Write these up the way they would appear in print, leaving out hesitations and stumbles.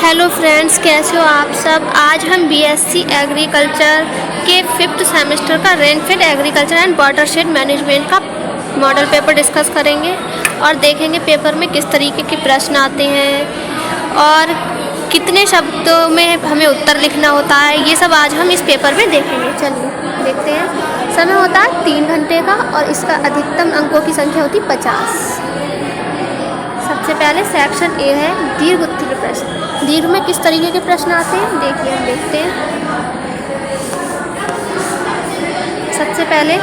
Hello friends, कैसे हो आप सब। आज हम बीएससी एग्रीकल्चर के 5th सेमेस्टर का rainfed agriculture and watershed management का मॉडल पेपर डिस्कस करेंगे और देखेंगे पेपर में किस तरीके के प्रश्न आते हैं और कितने शब्दों में हमें उत्तर लिखना होता है। ये सब आज हम इस पेपर में देखेंगे। चलिए देखते हैं। समय होता है 3 घंटे का और इसका अधिकतम अंकों की संख्या होती है 50। सबसे पहले सेक्शन ए है दीर्घ उत्तरीय प्रश्न। दीर्घ में किस तरीके के प्रश्न आते हैं देखिए, हम देखते हैं। सबसे पहले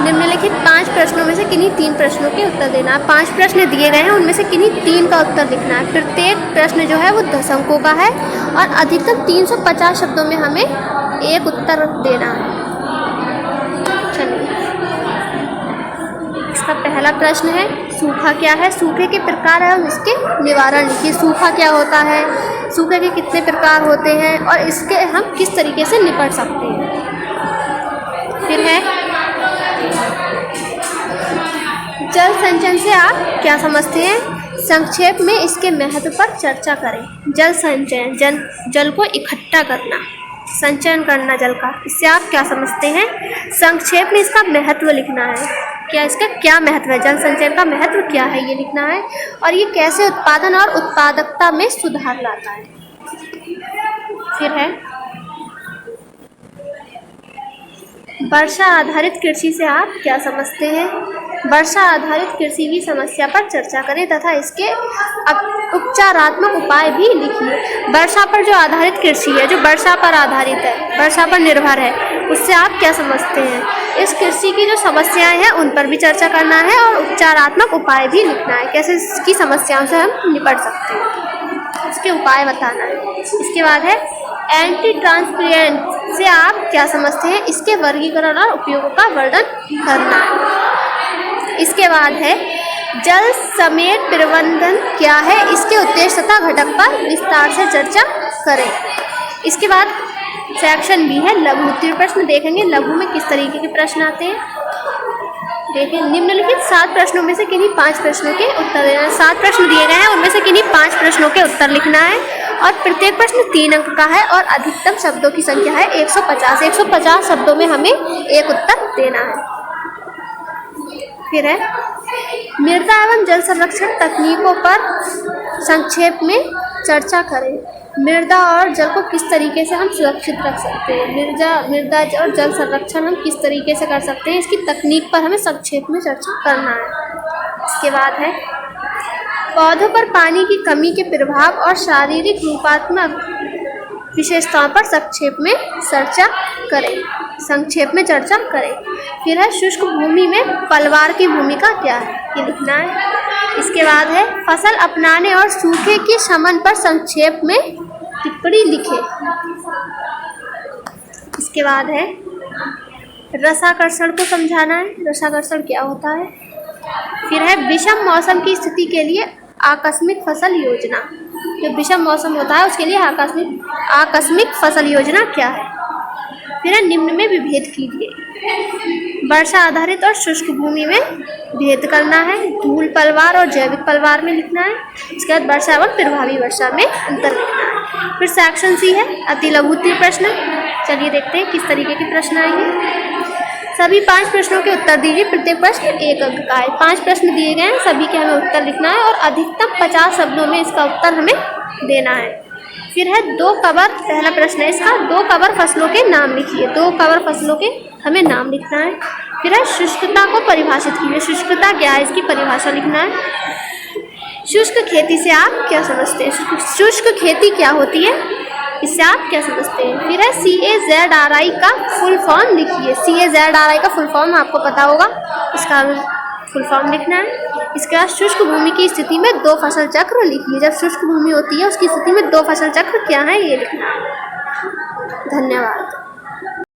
निम्नलिखित 5 प्रश्नों में से किन्हीं 3 प्रश्नों के उत्तर देना है। 5 प्रश्न दिए गए हैं, उनमें से किन्हीं 3 का उत्तर लिखना है। प्रत्येक प्रश्न जो है वो 10 अंकों का है और अधिकतम 350 शब्दों में हमें एक उत्तर देना है। चलिए, इसका पहला प्रश्न है सूखा क्या है। सूखे के प्रकार एवं इसके निवारण लिखिए। सूखा क्या होता है, सूखे के कितने प्रकार होते हैं और इसके हम किस तरीके से निपट सकते हैं। फिर है जल संचयन से आप क्या समझते हैं। संक्षेप में इसके महत्व पर चर्चा करें। जल संचयन, जल को इकट्ठा करना, संचयन करना जल का, इससे आप क्या समझते हैं। संक्षेप में इसका महत्व लिखना है। क्या इसका क्या महत्व है, जल संचयन का महत्व क्या है, ये लिखना है। और ये कैसे उत्पादन और उत्पादकता में सुधार लाता है। फिर है वर्षा आधारित कृषि से आप क्या समझते हैं। वर्षा आधारित कृषि की समस्या पर चर्चा करें तथा इसके उपचारात्मक उपाय भी लिखिए। वर्षा पर जो आधारित कृषि है, जो वर्षा पर आधारित है, वर्षा पर निर्भर है, उससे आप क्या समझते हैं। इस कृषि की जो समस्याएं हैं उन पर भी चर्चा करना है और उपचारात्मक उपाय भी लिखना है। कैसे इसकी समस्याओं से हम निपट सकते हैं, इसके उपाय बताना है। इसके बाद है एंटी ट्रांसपिरेंट से आप क्या समझते हैं। इसके वर्गीकरण और उपयोगों का वर्णन करना है। इसके बाद है जल समेट प्रबंधन क्या है, इसके उद्देश्य तथा घटक पर विस्तार से चर्चा करें। इसके बाद सेक्शन बी है लघु उत्तरीय प्रश्न। देखेंगे लघु में किस तरीके के प्रश्न आते हैं। देखें निम्नलिखित 7 प्रश्नों में से किन्हीं 5 प्रश्नों के उत्तर देना है। 7 प्रश्न दिए गए हैं, उनमें से किन्हीं 5 प्रश्नों के उत्तर लिखना है और प्रत्येक प्रश्न 3 अंक का है और अधिकतम शब्दों की संख्या है 150। 150 शब्दों में हमें एक उत्तर देना है। फिर है मृदा एवं जल संरक्षण तकनीकों पर संक्षेप में चर्चा करें। मृदा और जल को किस तरीके से हम सुरक्षित रख सकते हैं। मृदा और जल संरक्षण हम किस तरीके से कर सकते हैं, इसकी तकनीक पर हमें संक्षेप में चर्चा करना है। इसके बाद है पौधों पर पानी की कमी के प्रभाव और शारीरिक रूपात्मक विशेषताओं पर संक्षेप में चर्चा करें। संक्षेप में चर्चा करें। फिर है शुष्क भूमि में पलवार की भूमिका क्या है, ये लिखना है। इसके बाद है फसल अपनाने और सूखे के शमन पर संक्षेप में टिप्पणी लिखें। इसके बाद है रसाकर्षण को समझाना है। रसाकर्षण क्या होता है। फिर है विषम मौसम की स्थिति के लिए आकस्मिक फसल योजना। जो विषम मौसम होता है उसके लिए आकस्मिक फसल योजना क्या है। फिर है निम्न में विभेद कीजिए। वर्षा आधारित और शुष्क भूमि में भेद करना है। धूल पलवार और जैविक पलवार में लिखना है। इसके बाद वर्षा एवं प्रभावी वर्षा में अंतर लिखना है। फिर सेक्शन सी है अति लघु उत्तरीय प्रश्न। चलिए देखते हैं किस तरीके के प्रश्न आएंगे। सभी 5 प्रश्नों के उत्तर दीजिए। प्रत्येक प्रश्न 1 अंक का है। 5 प्रश्न दिए गए हैं, सभी के हमें उत्तर लिखना है और अधिकतम 50 शब्दों में इसका उत्तर हमें देना है। फिर है 2 कवर, पहला प्रश्न है इसका, 2 कवर फसलों के नाम लिखिए। 2 कवर फसलों के हमें नाम लिखना है। फिर है शुष्कता को परिभाषित कीजिए। शुष्कता क्या है, इसकी परिभाषा लिखना है। शुष्क खेती से आप क्या समझते हैं। शुष्क खेती क्या होती है, इससे आप क्या समझते हैं। फिर है CAZRI का फुल फॉर्म लिखिए। CAZRI का फुल फॉर्म आपको पता होगा, इसका फुल फॉर्म लिखना है। इसके बाद शुष्क भूमि की स्थिति में 2 फसल चक्र लिखिए। जब शुष्क भूमि होती है उसकी स्थिति में 2 फसल चक्र क्या है, ये लिखना है। धन्यवाद।